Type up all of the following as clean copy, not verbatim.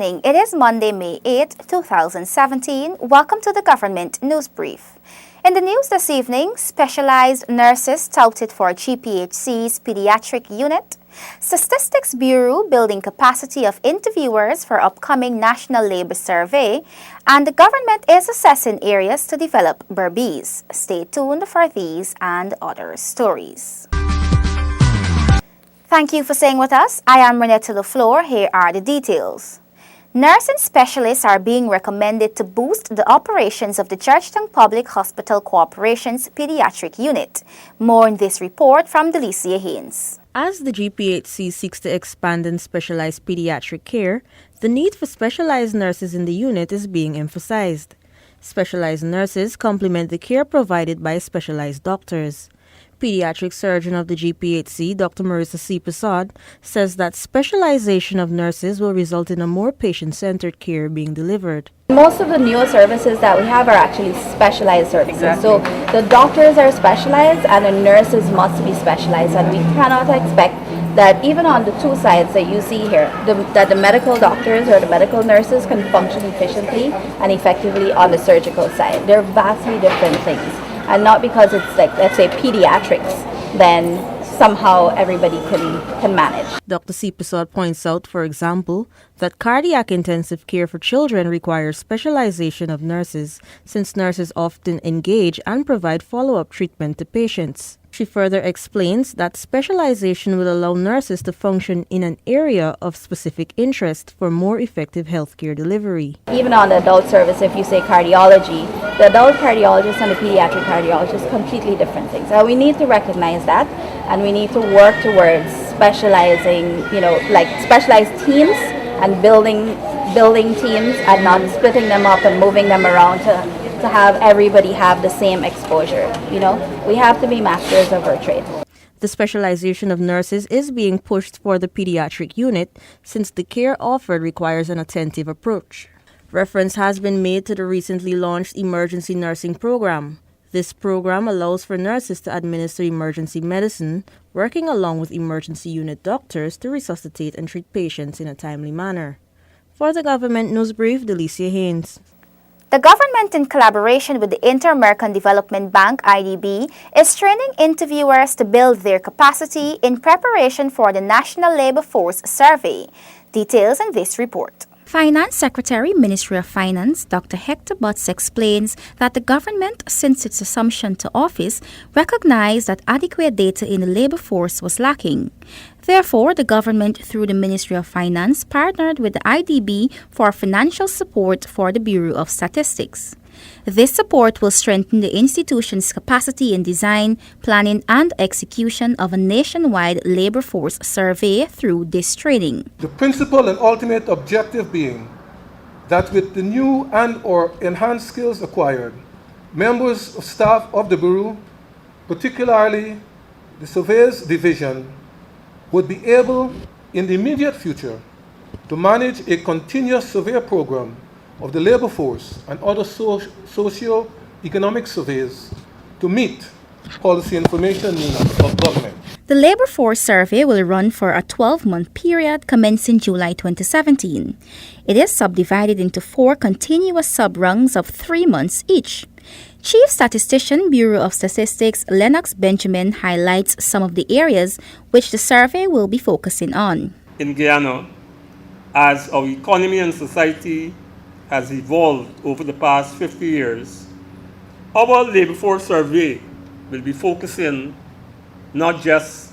evening. It is Monday, May 8, 2017. Welcome to the Government News Brief. In the news this evening, specialized nurses touted for GPHC's pediatric unit, Statistics Bureau building capacity of interviewers for upcoming National Labor Survey, and the government is assessing areas to develop Berbice. Stay tuned for these and other stories. Thank you for staying with us. I am Renetta LaFleur. Here are the details. Nursing specialists are being recommended to boost the operations of the Georgetown Public Hospital Corporation's pediatric unit. More in this report from Delicia Haynes. As the GPHC seeks to expand and specialize pediatric care, the need for specialized nurses in the unit is being emphasized. Specialized nurses complement the care provided by specialized doctors. Pediatric surgeon of the GPHC, Dr. Marissa C. Prasad, says that specialization of nurses will result in a more patient-centered care being delivered. Most of the newer services that we have are actually specialized services. Exactly. So the doctors are specialized and the nurses must be specialized, and we cannot expect that even on the two sides that you see here, that the medical doctors or the medical nurses can function efficiently and effectively on the surgical side. They're vastly different things. And not because it's like, let's say, pediatrics, then somehow everybody can manage. Dr. C. Prasad points out, for example, that cardiac intensive care for children requires specialization of nurses, since nurses often engage and provide follow-up treatment to patients. She further explains that specialization will allow nurses to function in an area of specific interest for more effective healthcare delivery. Even on the adult service, if you say cardiology, the adult cardiologist and the pediatric cardiologist, completely different things. We need to recognize that, and we need to work towards specializing, like specialized teams and building teams and not splitting them up and moving them around to have everybody have the same exposure. We have to be masters of our trade. The specialization of nurses is being pushed for the pediatric unit since the care offered requires an attentive approach. Reference has been made to the recently launched emergency nursing program. This program allows for nurses to administer emergency medicine, working along with emergency unit doctors to resuscitate and treat patients in a timely manner. For the Government News Brief, Delicia Haynes. The government, in collaboration with the Inter-American Development Bank, IDB, is training interviewers to build their capacity in preparation for the National Labor Force Survey. Details in this report. Finance Secretary, Ministry of Finance, Dr. Hector Butts explains that the government, since its assumption to office, recognized that adequate data in the labor force was lacking. Therefore, the government, through the Ministry of Finance, partnered with the IDB for financial support for the Bureau of Statistics. This support will strengthen the institution's capacity in design, planning, and execution of a nationwide labor force survey through this training. The principal and ultimate objective being that with the new and/or enhanced skills acquired, members of staff of the Bureau, particularly the Surveyors Division, would be able in the immediate future to manage a continuous survey program of the labor force and other socio-economic surveys to meet policy information needs of government. The labor force survey will run for a 12-month period commencing July 2017. It is subdivided into 4 continuous sub-rungs of 3 months each. Chief Statistician, Bureau of Statistics, Lennox Benjamin highlights some of the areas which the survey will be focusing on. In Guyana, as our economy and society has evolved over the past 50 years, our labor force survey will be focusing not just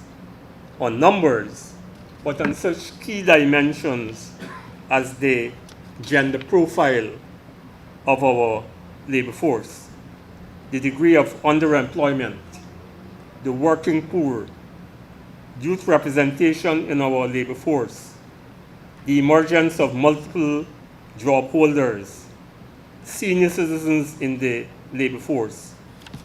on numbers, but on such key dimensions as the gender profile of our labor force, the degree of underemployment, the working poor, youth representation in our labor force, the emergence of multiple job holders, senior citizens in the labor force,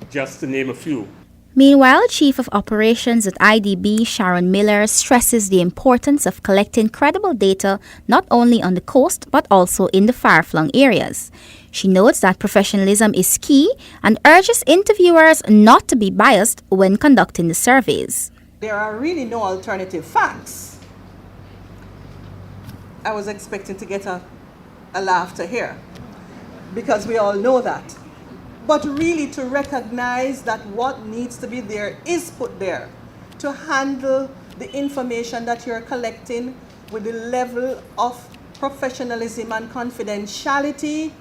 just to name a few. Meanwhile, Chief of Operations at IDB, Sharon Miller, stresses the importance of collecting credible data not only on the coast but also in the far-flung areas. She notes that professionalism is key and urges interviewers not to be biased when conducting the surveys. There are really no alternative facts. I was expecting to get a a laughter here, because we all know that. But really to recognize that what needs to be there is put there, to handle the information that you're collecting with the level of professionalism and confidentiality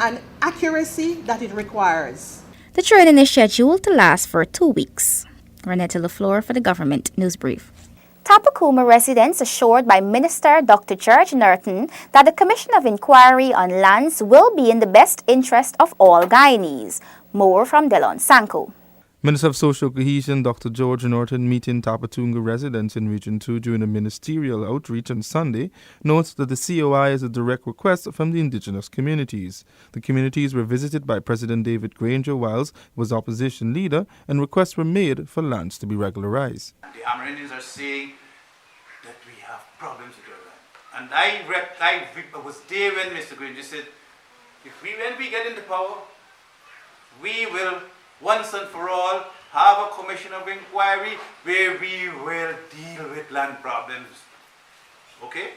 and accuracy that it requires. The training is scheduled to last for 2 weeks. Renetta LaFleur for the Government News Brief. Tapakuma residents assured by Minister Dr. George Norton that the Commission of Inquiry on Lands will be in the best interest of all Guyanese. More from Delon Sanko. Minister of Social Cohesion Dr. George Norton meeting Tapatunga residents in Region 2 during a ministerial outreach on Sunday notes that the COI is a direct request from the indigenous communities. The communities were visited by President David Granger whilst he was opposition leader, and requests were made for lands to be regularized. The Amerindians are saying that we have problems with our land. And I was there when Mr. Granger said, when we get into power, we will once and for all have a commission of inquiry where we will deal with land problems. Okay?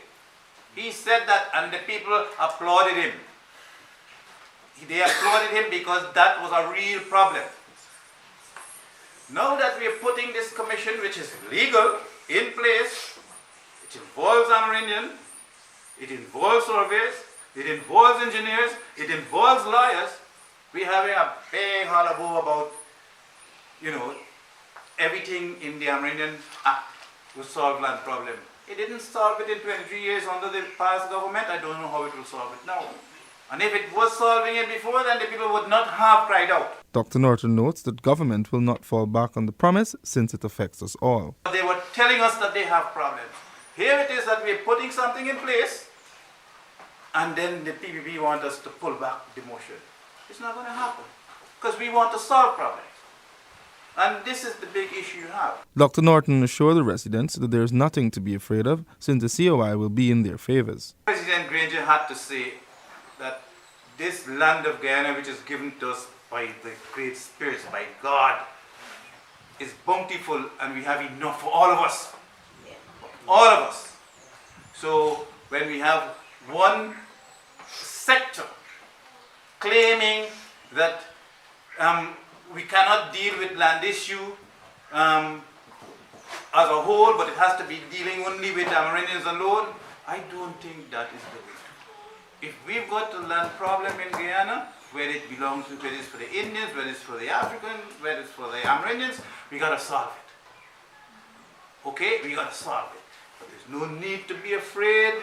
He said that and the people applauded him. They applauded him because that was a real problem. Now that we are putting this commission, which is legal, in place, it involves Amerindian, it involves surveyors, it involves engineers, it involves lawyers. We're having a big hullabaloo about, everything in the Amerindian Act will solve land problem. It didn't solve it in 23 years under the past government. I don't know how it will solve it now. And if it was solving it before, then the people would not have cried out. Dr. Norton notes that government will not fall back on the promise since it affects us all. They were telling us that they have problems. Here it is that we're putting something in place, and then the PPP want us to pull back the motion. It's not going to happen because we want to solve problems. And this is the big issue you have. Dr. Norton assured the residents that there is nothing to be afraid of since the COI will be in their favors. President Granger had to say that this land of Guyana, which is given to us by the great spirits, by God, is bountiful and we have enough for all of us. All of us. So when we have one sector claiming that we cannot deal with land issue as a whole, but it has to be dealing only with Amerindians alone, I don't think that is the way. If we've got a land problem in Guyana, where it belongs to, whether it's for the Indians, whether it's for the Africans, whether it's for the Amerindians, we got to solve it. Okay? We got to solve it. But there's no need to be afraid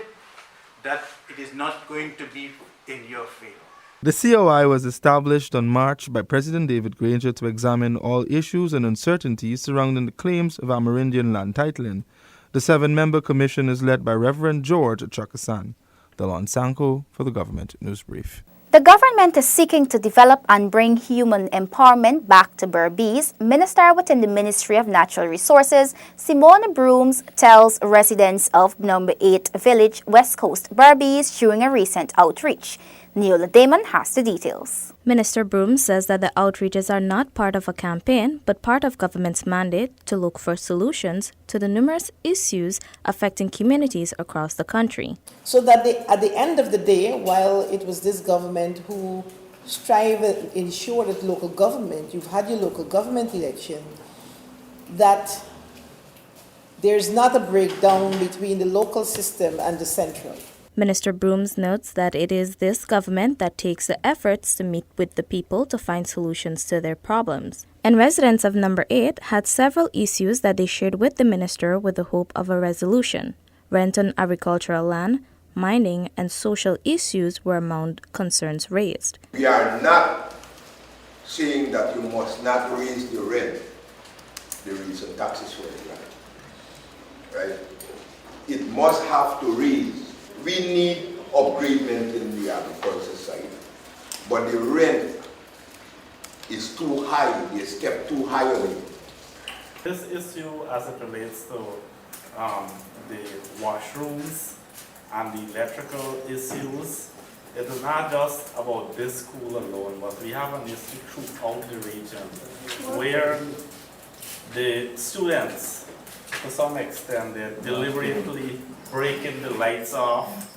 that it is not going to be in your favor. The COI was established on March by President David Granger to examine all issues and uncertainties surrounding the claims of Amerindian land titling. The 7-member commission is led by Reverend George Chakasan. Delon Sanko for the Government News Brief. The government is seeking to develop and bring human empowerment back to Berbice. Minister within the Ministry of Natural Resources, Simone Brooms, tells residents of Number 8 Village, West Coast, Berbice during a recent outreach. Neola Damon has the details. Minister Brooms says that the outreaches are not part of a campaign, but part of government's mandate to look for solutions to the numerous issues affecting communities across the country. So that at the end of the day, while it was this government who strive to ensure that local government, you've had your local government election, that there's not a breakdown between the local system and the central. Minister Brooms notes that it is this government that takes the efforts to meet with the people to find solutions to their problems. And residents of Number 8 had several issues that they shared with the minister with the hope of a resolution. Rent on agricultural land, mining, and social issues were among concerns raised. We are not saying that you must not raise the rent, the raise of taxes for the land. Right? It must have to raise. We need upgradement in the agriculture side, but the rent is too high, it's kept too high on it. This issue as it relates to the washrooms and the electrical issues, it is not just about this school alone, but we have an issue throughout the region where the students, to some extent, they're deliberately breaking the lights off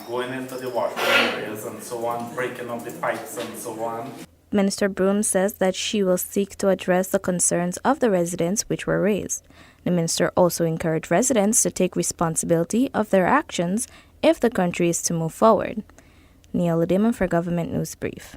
going into the washroom areas and so on, breaking up the pipes and so on. Minister Broom says that she will seek to address the concerns of the residents which were raised. The minister also encouraged residents to take responsibility of their actions if the country is to move forward. Nia Ludima for Government News Brief.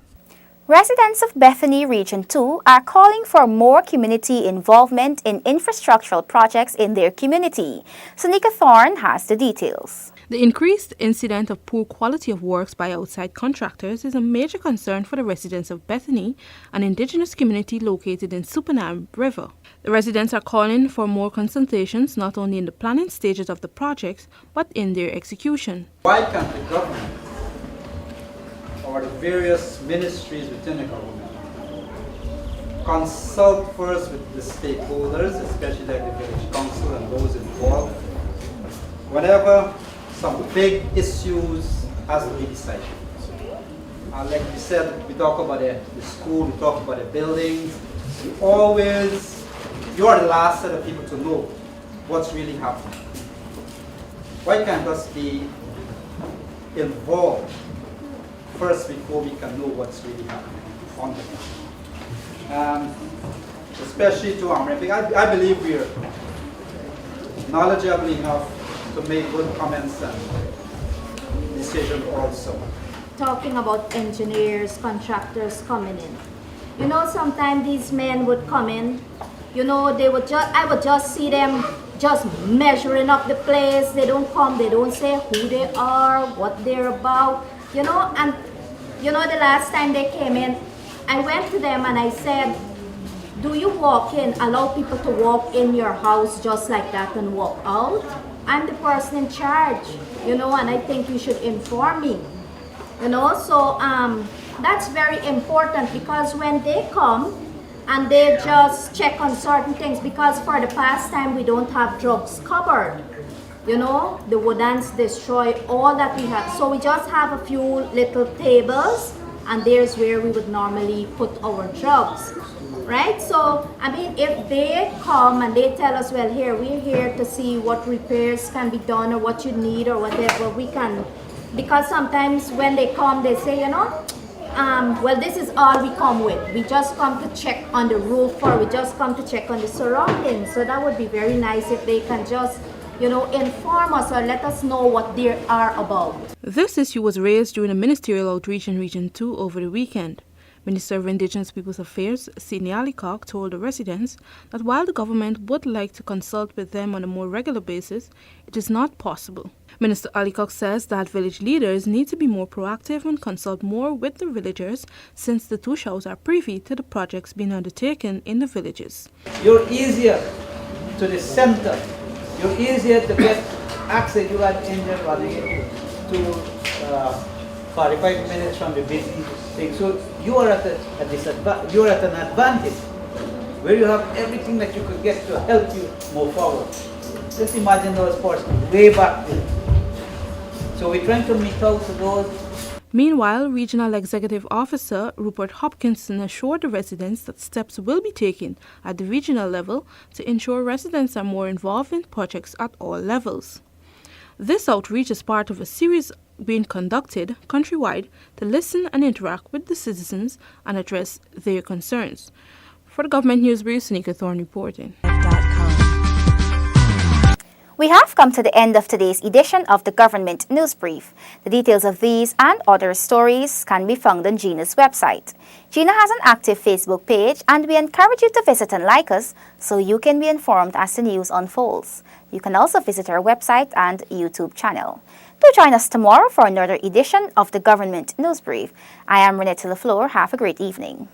Residents of Bethany Region 2 are calling for more community involvement in infrastructural projects in their community. Sonika Thorne has the details. The increased incident of poor quality of works by outside contractors is a major concern for the residents of Bethany, an indigenous community located in Supernam River. The residents are calling for more consultations not only in the planning stages of the projects, but in their execution. Why can't the government or the various ministries within the government consult first with the stakeholders, especially like the village council and those involved, whenever some big issues has to be decided. Like we said, we talk about the school, we talk about the buildings, you are the last set of people to know what's really happening. Why can't us be involved first before we can know what's really happening on the ground? Especially to Amraping, I believe we are knowledgeable enough to make good comments and decisions also. Talking about engineers, contractors coming in. You know, sometimes these men would come in, you know, I would just see them just measuring up the place. They don't come, they don't say who they are, what they're about, you know. And you know, the last time they came in, I went to them and I said, do you walk in, allow people to walk in your house just like that and walk out? I'm the person in charge, you know, and I think you should inform me, you know. So that's very important, because when they come and they just check on certain things, because for the past time we don't have drugs covered, you know, the Woodans destroy all that we have. So we just have a few little tables, and there's where we would normally put our drugs. Right? So, I mean, if they come and they tell us, well, here, we're here to see what repairs can be done or what you need or whatever, we can, because sometimes when they come, they say, you know, well, this is all we come with. We just come to check on the roof, or we just come to check on the surroundings. So that would be very nice if they can just, you know, inform us or let us know what they are about. This issue was raised during a ministerial outreach in Region 2 over the weekend. Minister of Indigenous Peoples Affairs, Sidney Allicock, told the residents that while the government would like to consult with them on a more regular basis, it is not possible. Minister Allicock says that village leaders need to be more proactive and consult more with the villagers, since the Tushaus are privy to the projects being undertaken in the villages. You're easier to the center. You're easier to get access. You got engine running to 45 minutes from the busy thing. So you are at a disadvantage. You are at an advantage where you have everything that you could get to help you move forward. Just imagine those parts way back there. So we're trying to meet out to those. Meanwhile, Regional Executive Officer Rupert Hopkinson assured the residents that steps will be taken at the regional level to ensure residents are more involved in projects at all levels. This outreach is part of a series being conducted countrywide to listen and interact with the citizens and address their concerns. For the Government News Brief, Sonika Thorne reporting. We have come to the end of today's edition of the Government News Brief. The details of these and other stories can be found on GINA's website. GINA has an active Facebook page, and we encourage you to visit and like us so you can be informed as the news unfolds. You can also visit our website and YouTube channel. Do join us tomorrow for another edition of the Government News Brief. I am Renette Lafleur. Have a great evening.